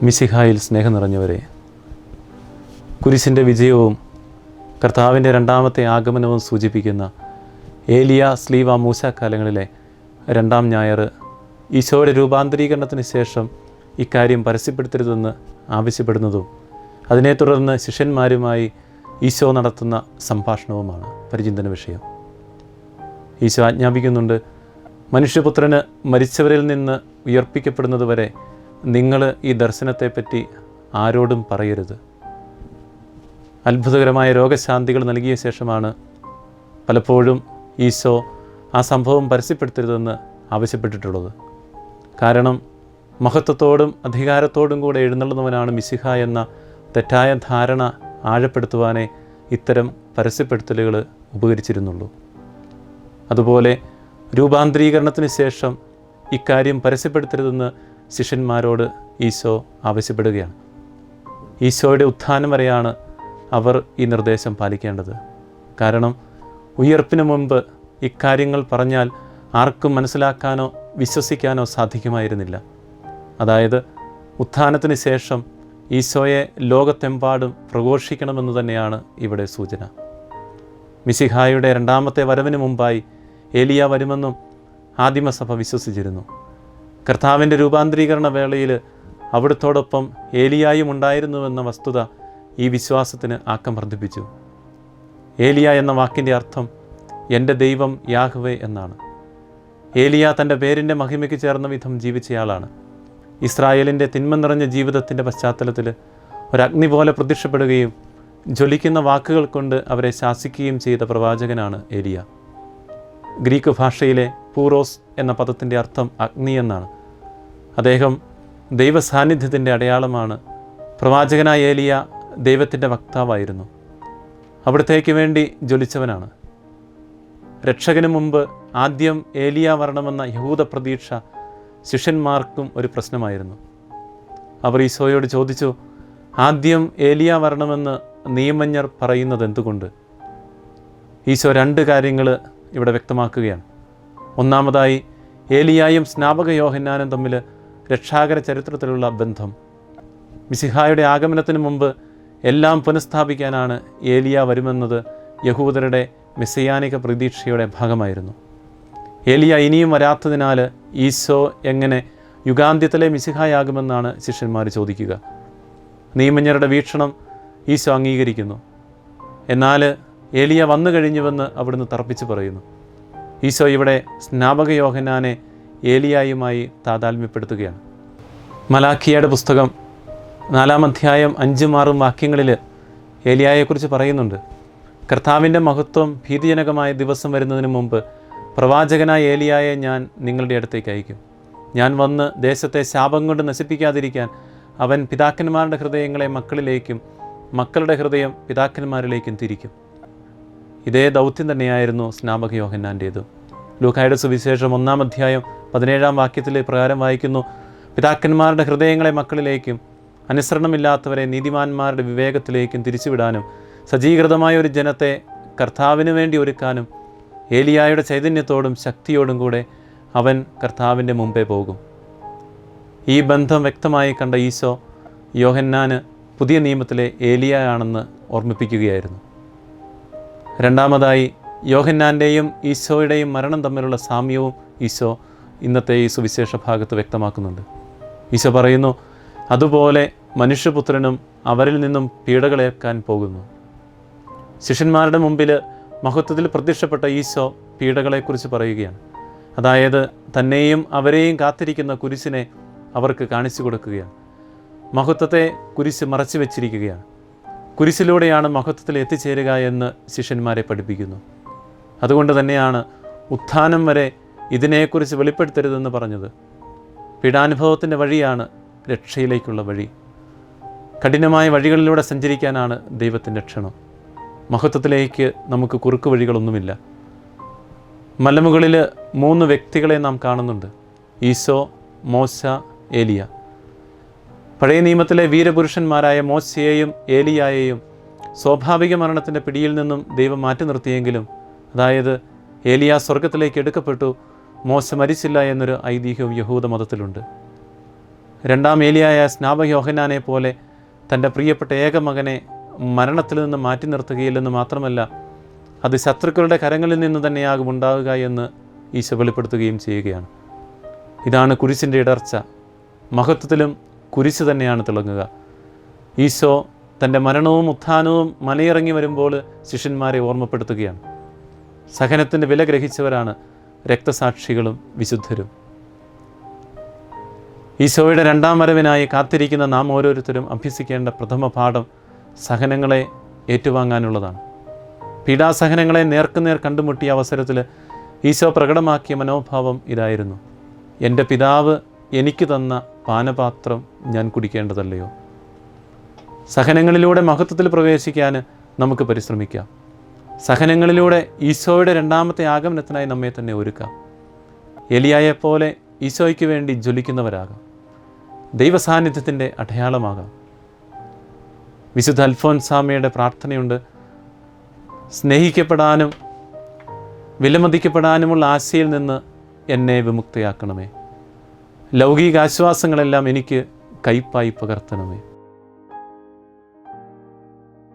മിശിഹായിൽ സ്നേഹം നിറഞ്ഞവരെ, കുരിശിൻ്റെ വിജയവും കർത്താവിൻ്റെ രണ്ടാമത്തെ ആഗമനവും സൂചിപ്പിക്കുന്ന ഏലിയ സ്ലീവ മൂസ കാലങ്ങളിലെ രണ്ടാം ഞായർ ഈശോയുടെ രൂപാന്തരീകരണത്തിന് ശേഷം ഇക്കാര്യം പരസ്യപ്പെടുത്തരുതെന്ന് ആവശ്യപ്പെടുന്നതും അതിനെ തുടർന്ന് ശിഷ്യന്മാരുമായി ഈശോ നടത്തുന്ന സംഭാഷണവുമാണ് പരിചിന്തന വിഷയം. ഈശോ ആജ്ഞാപിക്കുന്നുണ്ട്, മനുഷ്യപുത്രന് മരിച്ചവരിൽ നിന്ന് ഉയർപ്പിക്കപ്പെടുന്നതുവരെ നിങ്ങൾ ഈ ദർശനത്തെപ്പറ്റി ആരോടും പറയരുത്. അത്ഭുതകരമായ രോഗശാന്തികൾ നൽകിയ ശേഷമാണ് പലപ്പോഴും ഈശോ ആ സംഭവം പരസ്യപ്പെടുത്തരുതെന്ന് ആവശ്യപ്പെട്ടിട്ടുള്ളത്. കാരണം മഹത്വത്തോടും അധികാരത്തോടും കൂടെ എഴുന്നള്ളുന്നവനാണ് മിശിഹ എന്ന തെറ്റായ ധാരണ ആഴപ്പെടുത്തുവാനേ ഇത്തരം പരസ്യപ്പെടുത്തലുകൾ ഉപകരിച്ചിരുന്നുള്ളൂ. അതുപോലെ രൂപാന്തരീകരണത്തിന് ശേഷം ഇക്കാര്യം പരസ്യപ്പെടുത്തരുതെന്ന് ശിഷ്യന്മാരോട് ഈശോ ആവശ്യപ്പെടുകയാണ്. ഈശോയുടെ ഉത്ഥാനം വരെയാണ് അവർ ഈ നിർദ്ദേശം പാലിക്കേണ്ടത്. കാരണം ഉയർപ്പിന് മുമ്പ് ഇക്കാര്യങ്ങൾ പറഞ്ഞാൽ ആർക്കും മനസ്സിലാക്കാനോ വിശ്വസിക്കാനോ സാധിക്കുമായിരുന്നില്ല. അതായത് ഉത്ഥാനത്തിന് ശേഷം ഈശോയെ ലോകത്തെമ്പാടും പ്രഘോഷിക്കണമെന്ന് തന്നെയാണ് ഇവിടെ സൂചന. മിശിഹായുടെ രണ്ടാമത്തെ വരവിന് മുമ്പായി ഏലിയ വരുമെന്നും ആദിമസഭ വിശ്വസിച്ചിരുന്നു. കർത്താവിൻ്റെ രൂപാന്തരീകരണ വേളയിൽ അവിടുത്തോടൊപ്പം ഏലിയായും ഉണ്ടായിരുന്നുവെന്ന വസ്തുത ഈ വിശ്വാസത്തിന് ആക്കം വർദ്ധിപ്പിച്ചു. ഏലിയ എന്ന വാക്കിൻ്റെ അർത്ഥം എൻ്റെ ദൈവം യാഹ്വേ എന്നാണ്. ഏലിയ തൻ്റെ പേരിൻ്റെ മഹിമയ്ക്ക് ചേർന്ന വിധം ജീവിച്ചയാളാണ്. ഇസ്രായേലിൻ്റെ തിന്മ നിറഞ്ഞ ജീവിതത്തിൻ്റെ പശ്ചാത്തലത്തിൽ ഒരഗ്നി പോലെ പ്രത്യക്ഷപ്പെടുകയും ജ്വലിക്കുന്ന വാക്കുകൾ കൊണ്ട് അവരെ ശാസിക്കുകയും ചെയ്ത പ്രവാചകനാണ് ഏലിയ. ഗ്രീക്ക് ഭാഷയിലെ പൂറോസ് എന്ന പദത്തിൻ്റെ അർത്ഥം അഗ്നി എന്നാണ്. അദ്ദേഹം ദൈവസാന്നിധ്യത്തിൻ്റെ അടയാളമാണ്. പ്രവാചകനായ ഏലിയ ദൈവത്തിൻ്റെ വക്താവായിരുന്നു. അവിടത്തേക്ക് വേണ്ടി ജ്വലിച്ചവനാണ്. രക്ഷകന് മുമ്പ് ആദ്യം ഏലിയ വരണമെന്ന യഹൂദ പ്രതീക്ഷ ശിഷ്യന്മാർക്കും ഒരു പ്രശ്നമായിരുന്നു. അവർ ഈശോയോട് ചോദിച്ചു, ആദ്യം ഏലിയ വരണമെന്ന് നിയമജ്ഞർ പറയുന്നത് എന്തുകൊണ്ട്? ഈശോ രണ്ട് കാര്യങ്ങൾ ഇവിടെ വ്യക്തമാക്കുകയാണ്. ഒന്നാമതായി, ഏലിയായും സ്നാപക യോഹന്നാനും തമ്മിൽ രക്ഷാകര ചരിത്രത്തിലുള്ള ബന്ധം. മിശിഹായുടെ ആഗമനത്തിന് മുമ്പ് എല്ലാം പുനഃസ്ഥാപിക്കാനാണ് ഏലിയ വരുമെന്നത് യഹൂദരുടെ മെസ്സിയാനിക പ്രതീക്ഷയുടെ ഭാഗമായിരുന്നു. ഏലിയ ഇനിയും വരാത്തതിനാൽ ഈശോ എങ്ങനെ യുഗാന്ത്യത്തിലെ മിശിഹായാകുമെന്നാണ് ശിഷ്യന്മാർ ചോദിക്കുക. നിയമജ്ഞരുടെ വീക്ഷണം ഈശോ അംഗീകരിക്കുന്നു. എന്നാൽ ഏലിയ വന്നു കഴിഞ്ഞുവെന്ന് അവിടുന്ന് തർപ്പിച്ച് പറയുന്നു. ഈശോ ഇവിടെ സ്നാപക യോഹന്നാനെ ഏലിയായുമായി താതാത്മ്യപ്പെടുത്തുകയാണ്. മലാഖിയുടെ പുസ്തകം 4-ാം അധ്യായം 5-6 വാക്യങ്ങളിൽ ഏലിയായെക്കുറിച്ച് പറയുന്നുണ്ട്. കർത്താവിൻ്റെ മഹത്വം ഭീതിജനകമായ ദിവസം വരുന്നതിന് മുമ്പ് പ്രവാചകനായ ഏലിയായെ ഞാൻ നിങ്ങളുടെ അടുത്തേക്ക് അയക്കും. ഞാൻ വന്ന് ദേശത്തെ ശാപം കൊണ്ട് നശിപ്പിക്കാതിരിക്കാൻ അവൻ പിതാക്കന്മാരുടെ ഹൃദയങ്ങളെ മക്കളിലേക്കും മക്കളുടെ ഹൃദയം പിതാക്കന്മാരിലേക്കും തിരിക്കും. ഇതേ ദൗത്യം തന്നെയായിരുന്നു സ്നാപക യോഹന്നാൻ്റേതും. ലൂക്കായുടെ സുവിശേഷം 1-ാം അധ്യായം 17-ാം വാക്യത്തിൽ പ്രകാരം വായിക്കുന്നു, പിതാക്കന്മാരുടെ ഹൃദയങ്ങളെ മക്കളിലേക്കും അനുസരണമില്ലാത്തവരെ നീതിമാന്മാരുടെ വിവേകത്തിലേക്കും തിരിച്ചുവിടാനും സജ്ജീകൃതമായ ഒരു ജനത്തെ കർത്താവിന് വേണ്ടി ഒരുക്കാനും ഏലിയായുടെ ചൈതന്യത്തോടും ശക്തിയോടും കൂടെ അവൻ കർത്താവിൻ്റെ മുമ്പേ പോകും. ഈ ബന്ധം വ്യക്തമായി കണ്ട ഈശോ യോഹന്നാന് പുതിയ നിയമത്തിലെ ഏലിയായാണെന്ന് ഓർമ്മിപ്പിക്കുകയായിരുന്നു. രണ്ടാമതായി, യോഹന്നാൻ്റെയും ഈശോയുടെയും മരണം തമ്മിലുള്ള സാമ്യവും ഈശോ ഇന്നത്തെ ഈ സുവിശേഷ ഭാഗത്ത് വ്യക്തമാക്കുന്നുണ്ട്. ഈശോ പറയുന്നു, അതുപോലെ മനുഷ്യപുത്രനും അവരിൽ നിന്നും പീഡകളേൽക്കാൻ പോകുന്നു. ശിഷ്യന്മാരുടെ മുമ്പിൽ മഹത്വത്തിൽ പ്രത്യക്ഷപ്പെട്ട ഈശോ പീഡകളെക്കുറിച്ച് പറയുകയാണ്. അതായത് തന്നെയും അവരെയും കാത്തിരിക്കുന്ന കുരിശിനെ അവർക്ക് കാണിച്ചു കൊടുക്കുകയാണ്. മഹത്വത്തെ കുരിശ് മറച്ചു വച്ചിരിക്കുകയാണ്. കുരിശിലൂടെയാണ് മഹത്വത്തിൽ എത്തിച്ചേരുക എന്ന് ശിഷ്യന്മാരെ പഠിപ്പിക്കുന്നു. അതുകൊണ്ട് തന്നെയാണ് ഉത്ഥാനം വരെ ഇതിനെക്കുറിച്ച് വെളിപ്പെടുത്തരുതെന്ന് പറഞ്ഞത്. പീഡാനുഭവത്തിൻ്റെ വഴിയാണ് രക്ഷയിലേക്കുള്ള വഴി. കഠിനമായ വഴികളിലൂടെ സഞ്ചരിക്കാനാണ് ദൈവത്തിൻ്റെ ക്ഷണം. മഹത്വത്തിലേക്ക് നമുക്ക് കുറുക്കു വഴികളൊന്നുമില്ല. മലമുകളിൽ 3 വ്യക്തികളെ നാം കാണുന്നുണ്ട്: ഈശോ, മോശ, ഏലിയ. പഴയ നിയമത്തിലെ വീരപുരുഷന്മാരായ മോശയെയും ഏലിയായെയും സ്വാഭാവിക മരണത്തിൻ്റെ പിടിയിൽ നിന്നും ദൈവം മാറ്റി നിർത്തിയെങ്കിലും, അതായത് ഏലിയ സ്വർഗത്തിലേക്ക് എടുക്കപ്പെട്ടു, മോശ മരിച്ചില്ല എന്നൊരു ഐതിഹ്യവും യഹൂദ മതത്തിലുണ്ട്. രണ്ടാം ഏലിയായ സ്നാപക യോഹന്നാനെ പോലെ തൻ്റെ പ്രിയപ്പെട്ട ഏകമകനെ മരണത്തിൽ നിന്ന് മാറ്റി നിർത്തുകയില്ലെന്ന് മാത്രമല്ല, അത് ശത്രുക്കളുടെ കരങ്ങളിൽ നിന്ന് തന്നെയാകും ഉണ്ടാവുക എന്ന് ഈശോ വെളിപ്പെടുത്തുകയും ചെയ്യുകയാണ്. ഇതാണ് കുരിശിൻ്റെ ഇടർച്ച. മഹത്വത്തിലും കുരിശ് തന്നെയാണ് തിളങ്ങുക. ഈശോ തൻ്റെ മരണവും ഉത്ഥാനവും മലയിറങ്ങി വരുമ്പോൾ ശിഷ്യന്മാരെ ഓർമ്മപ്പെടുത്തുകയാണ്. സഹനത്തിൻ്റെ വില ഗ്രഹിച്ചവരാണ് രക്തസാക്ഷികളും വിശുദ്ധരും. ഈശോയുടെ രണ്ടാം വരവിനായി കാത്തിരിക്കുന്ന നാം ഓരോരുത്തരും അഭ്യസിക്കേണ്ട പ്രഥമ പാഠം സഹനങ്ങളെ ഏറ്റുവാങ്ങാനുള്ളതാണ്. പീഡാസഹനങ്ങളെ നേർക്കുനേർ കണ്ടുമുട്ടിയ അവസരത്തിൽ ഈശോ പ്രകടമാക്കിയ മനോഭാവം ഇതായിരുന്നു: എൻ്റെ പിതാവ് എനിക്ക് തന്ന പാനപാത്രം ഞാൻ കുടിക്കേണ്ടതല്ലയോ? സഹനങ്ങളിലൂടെ മഹത്വത്തിൽ പ്രവേശിക്കാൻ നമുക്ക് പരിശ്രമിക്കാം. സഹനങ്ങളിലൂടെ ഈശോയുടെ രണ്ടാമത്തെ ആഗമനത്തിനായി നമ്മെ തന്നെ ഒരുക്കാം. എലിയായെപ്പോലെ ഈശോയ്ക്ക് വേണ്ടി ജ്വലിക്കുന്നവരാകാം. ദൈവസാന്നിധ്യത്തിൻ്റെ അടയാളമാകാം. വിശുദ്ധ അൽഫോൻസാമയുടെ പ്രാർത്ഥനയുണ്ട്: സ്നേഹിക്കപ്പെടാനും വിലമതിക്കപ്പെടാനുമുള്ള ആശയിൽ നിന്ന് എന്നെ വിമുക്തയാക്കണമേ. ലൗകിക ആശ്വാസങ്ങളെല്ലാം എനിക്ക് കയ്പായി പകർത്തണമേ.